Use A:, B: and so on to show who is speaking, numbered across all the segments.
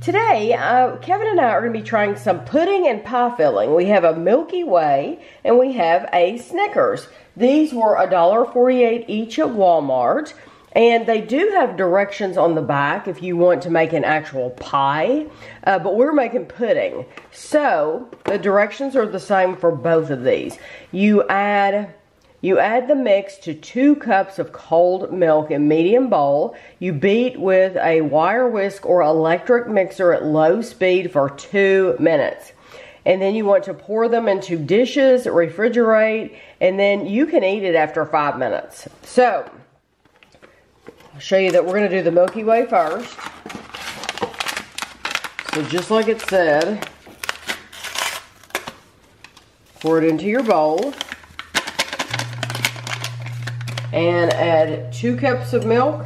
A: Today, Kevin and I are going to be trying some pudding and pie filling. We have a Milky Way and we have a Snickers. These were $1.48 each at Walmart. And they do have directions on the back if you want to make an actual pie, but we're making pudding. So the directions are the same for both of these. You add the mix to 2 cups of cold milk in medium bowl. You beat with a wire whisk or electric mixer at low speed for 2 minutes. And then you want to pour them into dishes, refrigerate, and then you can eat it after 5 minutes. So I'll show you that we're going to do the Milky Way first. So just like it said, pour it into your bowl and add 2 cups of milk,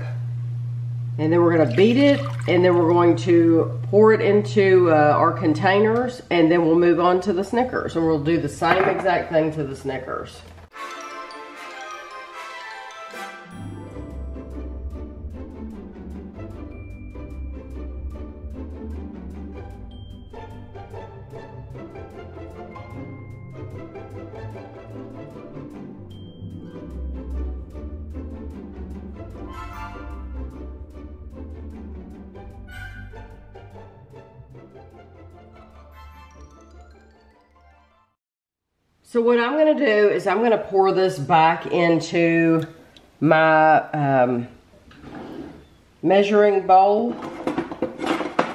A: and then we're going to beat it, and then we're going to pour it into our containers, and then we'll move on to the Snickers, and we'll do the same exact thing to the Snickers. So what I'm going to do is I'm going to pour this back into my measuring bowl,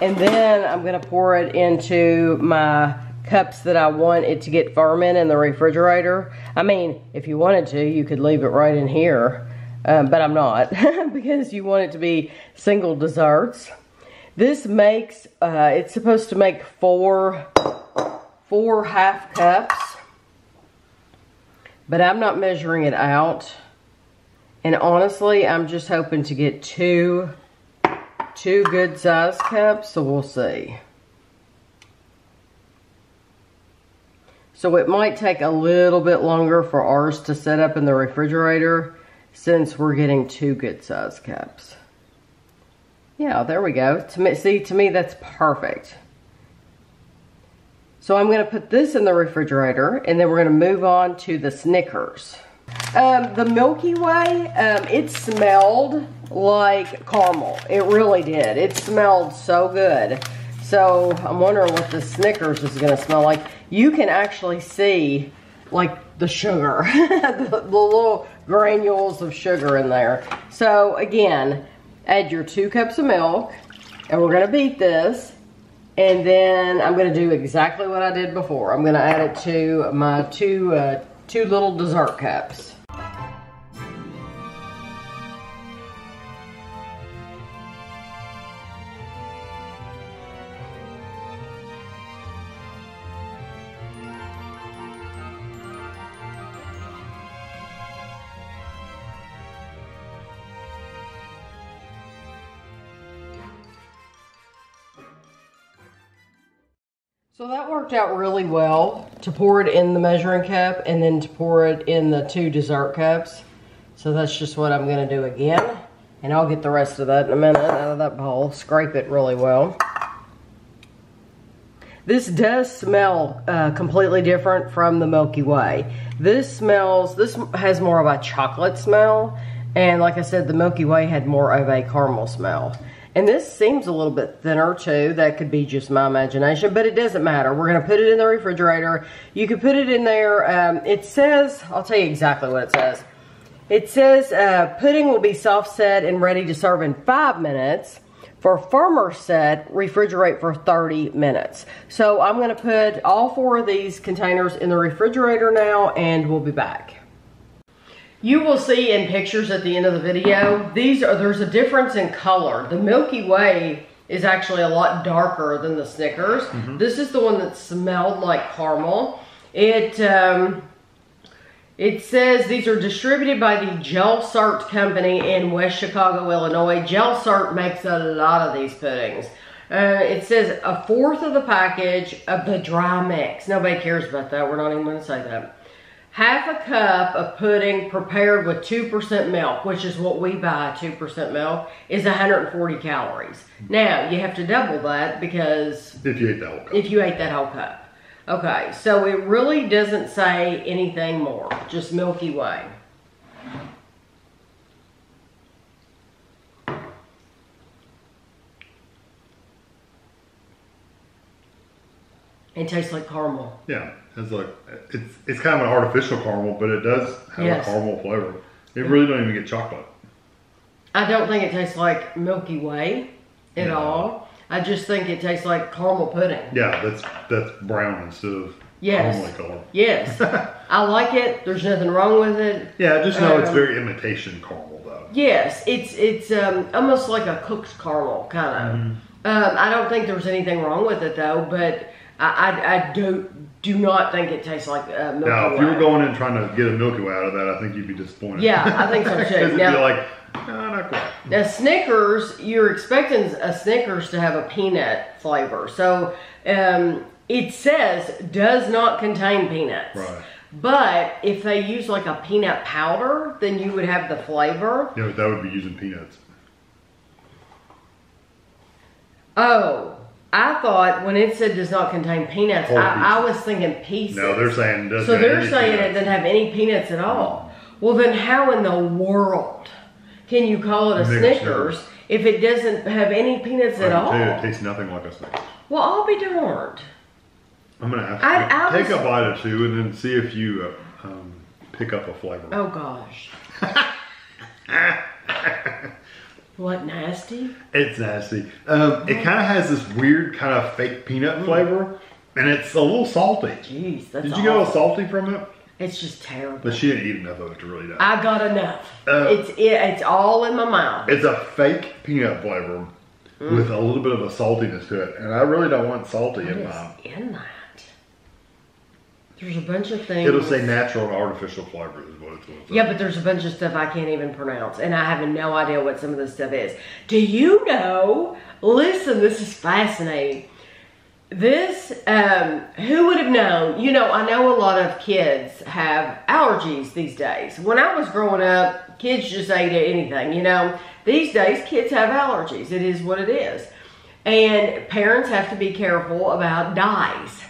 A: and then I'm going to pour it into my cups that I want it to get firm in the refrigerator. I mean, if you wanted to, you could leave it right in here, but I'm not because you want it to be single desserts. This makes, it's supposed to make four half cups. But I'm not measuring it out. And honestly, I'm just hoping to get two good sized cups, so we'll see. So it might take a little bit longer for ours to set up in the refrigerator since we're getting 2 good sized cups. Yeah, there we go. To me, that's perfect. So I'm going to put this in the refrigerator, and then we're going to move on to the Snickers. The Milky Way, it smelled like caramel. It really did. It smelled so good. So I'm wondering what the Snickers is going to smell like. You can actually see like the sugar, the little granules of sugar in there. So again, add your 2 cups of milk, and we're going to beat this. And then I'm going to do exactly what I did before. I'm going to add it to my two little dessert cups. So that worked out really well, to pour it in the measuring cup and then to pour it in the 2 dessert cups. So that's just what I'm going to do again. And I'll get the rest of that in a minute out of that bowl. Scrape it really well. This does smell completely different from the Milky Way. This has more of a chocolate smell. And like I said, the Milky Way had more of a caramel smell. And this seems a little bit thinner too. That could be just my imagination, but it doesn't matter. We're going to put it in the refrigerator. You can put it in there. It says, I'll tell you exactly what it says. It says pudding will be soft set and ready to serve in 5 minutes. For firmer set, refrigerate for 30 minutes. So I'm going to put all 4 of these containers in the refrigerator now, and we'll be back. You will see in pictures at the end of the video, there's a difference in color. The Milky Way is actually a lot darker than the Snickers. Mm-hmm. This is the one that smelled like caramel. It says these are distributed by the Gelsart Company in West Chicago, Illinois. Gelsart makes a lot of these puddings. It says 1/4 of the package of the dry mix. Nobody cares about that. We're not even going to say that. half a cup of pudding prepared with 2% milk, which is what we buy, 2% milk, is 140 calories. Now, you have to double that because...
B: If you ate that whole cup.
A: If you ate that whole cup. Okay, so it really doesn't say anything more, just Milky Way. It tastes like caramel.
B: Yeah, it's kind of an artificial caramel, but it does have a caramel flavor. It really don't even get chocolate.
A: I don't think it tastes like Milky Way at all. I just think it tastes like caramel pudding.
B: Yeah, that's brown instead of caramel color.
A: Yes, I like it. There's nothing wrong with it.
B: Yeah, I just know it's very imitation caramel though.
A: Yes, it's almost like a cooked caramel kind of. I don't think there's anything wrong with it though, but I do not think it tastes like Milky Way.
B: Now, if you were going in trying to get a Milky Way out of that, I think you'd be disappointed.
A: Yeah, I think so too.
B: You'd be like, no, not quite.
A: Now, Snickers, you're expecting a Snickers to have a peanut flavor. So, it says does not contain peanuts.
B: Right.
A: But if they use like a peanut powder, then you would have the flavor.
B: Yeah, but that would be using peanuts.
A: Oh. I thought when it said does not contain peanuts, I was thinking pieces.
B: No, they're saying doesn't.
A: So they're saying it doesn't have any peanuts at all. Well, then how in the world can you call it a Snickers if it doesn't have any peanuts at all?
B: It tastes nothing like a Snickers.
A: Well, I'll be darned.
B: I'm gonna ask you take a bite or two and then see if you pick up a flavor.
A: Oh gosh. What, nasty?
B: It's nasty. It kind of has this weird kind of fake peanut flavor, and it's a little salty.
A: Jeez, that's
B: Did you get a little salty from it?
A: It's just terrible.
B: But she didn't eat enough of it to really die.
A: I got enough. It's all in my mouth.
B: It's a fake peanut flavor with a little bit of a saltiness to it, and I really don't want salty in mine.
A: In that? There's a bunch of things.
B: It'll say natural and artificial flavors is what it's going to say.
A: Yeah, but there's a bunch of stuff I can't even pronounce, and I have no idea what some of this stuff is. Do you know? Listen, this is fascinating. This, who would have known? You know, I know a lot of kids have allergies these days. When I was growing up, kids just ate anything, you know. These days, kids have allergies. It is what it is. And parents have to be careful about dyes.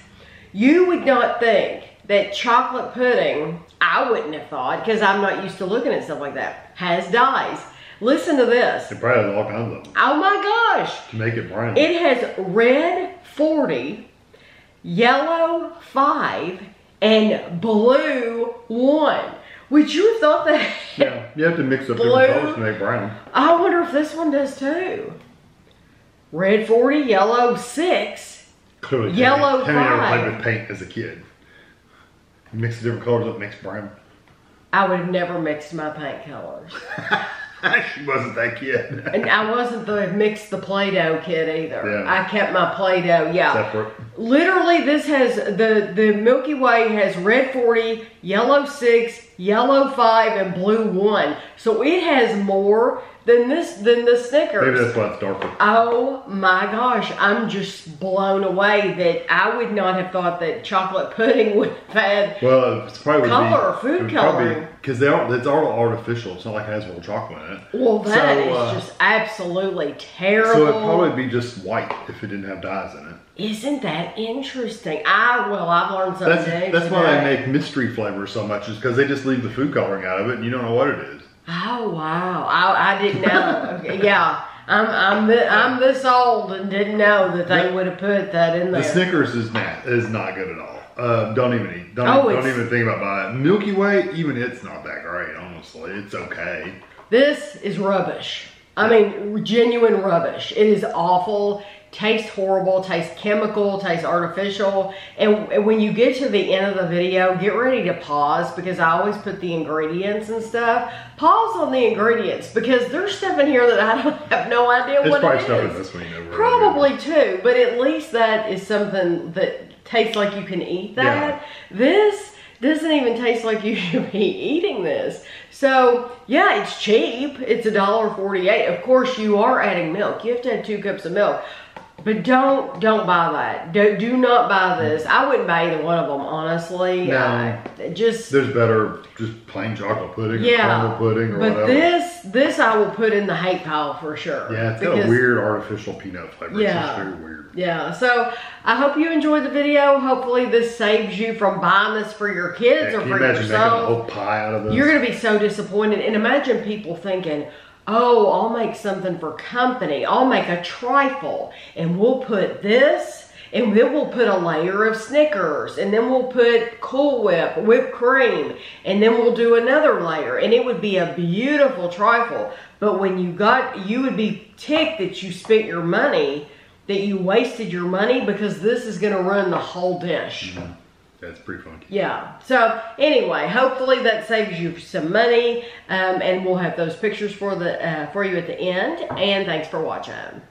A: You would not think that chocolate pudding, I wouldn't have thought, because I'm not used to looking at stuff like that, has dyes. Listen to this.
B: It probably has all kinds of them.
A: Oh my gosh.
B: To make it brown.
A: It has red 40, yellow 5, and blue 1. Would you have thought that?
B: Yeah, you have to mix up different colors to make brown.
A: I wonder if this one does too. Red 40, yellow 6.
B: Clearly,
A: yellow
B: Tammy never
A: 5.
B: played with paint as a kid. You mix the different colors up, makes brown.
A: I would have never mixed my paint colors.
B: She wasn't that kid.
A: And I wasn't the Play-Doh kid either.
B: Yeah.
A: I kept my Play-Doh,
B: Separate.
A: Literally, this has, the Milky Way has red 40, yellow 6, yellow 5, and blue 1. So it has more than the Snickers.
B: Maybe that's why it's darker.
A: Oh my gosh, I'm just blown away that I would not have thought that chocolate pudding would have had
B: it's probably
A: color or food coloring.
B: Because it's all artificial. It's not like it has real chocolate in it.
A: Well, that is just absolutely terrible.
B: So it'd probably be just white if it didn't have dyes in it.
A: Isn't that interesting? I've learned something new.
B: That's why they make mystery flavors so much, is because they just leave the food coloring out of it and you don't know what it is.
A: Oh wow! I didn't know. Okay, yeah, I'm this old and didn't know that they would have put that in there.
B: The Snickers is not good at all. Don't even eat. Don't even think about buying it. Milky Way, even it's not that great. Honestly, it's okay.
A: This is rubbish. I mean, genuine rubbish. It is awful. Tastes horrible, tastes chemical, tastes artificial. And when you get to the end of the video, get ready to pause, because I always put the ingredients and stuff. Pause on the ingredients, because there's stuff in here that I have no idea what it is. There's probably stuff in this one you know. Probably too, but at least that is something that tastes like you can eat that. Yeah. This doesn't even taste like you should be eating this. So, yeah, it's cheap. It's $1.48. Of course, you are adding milk. You have to add 2 cups of milk. But don't buy that. Do not buy this. I wouldn't buy either one of them, honestly.
B: No.
A: Just
B: there's better, just plain chocolate pudding or caramel pudding or
A: but
B: whatever.
A: this I will put in the hate pile for sure.
B: Yeah, it's got a weird artificial peanut flavor.
A: Yeah.
B: It's just very weird.
A: Yeah, so I hope you enjoyed the video. Hopefully this saves you from buying this for your kids or for yourself.
B: Can you imagine making a whole pie out of this?
A: You're going to be so disappointed. And imagine people thinking, oh, I'll make something for company. I'll make a trifle. And we'll put this, and then we'll put a layer of Snickers. And then we'll put Cool Whip, whipped cream. And then we'll do another layer. And it would be a beautiful trifle. But when you would be ticked that you spent your money, that you wasted your money, because this is going to run the whole dish.
B: Mm-hmm. That's pretty funky.
A: Yeah. So anyway, hopefully that saves you some money, and we'll have those pictures for you at the end. And thanks for watching.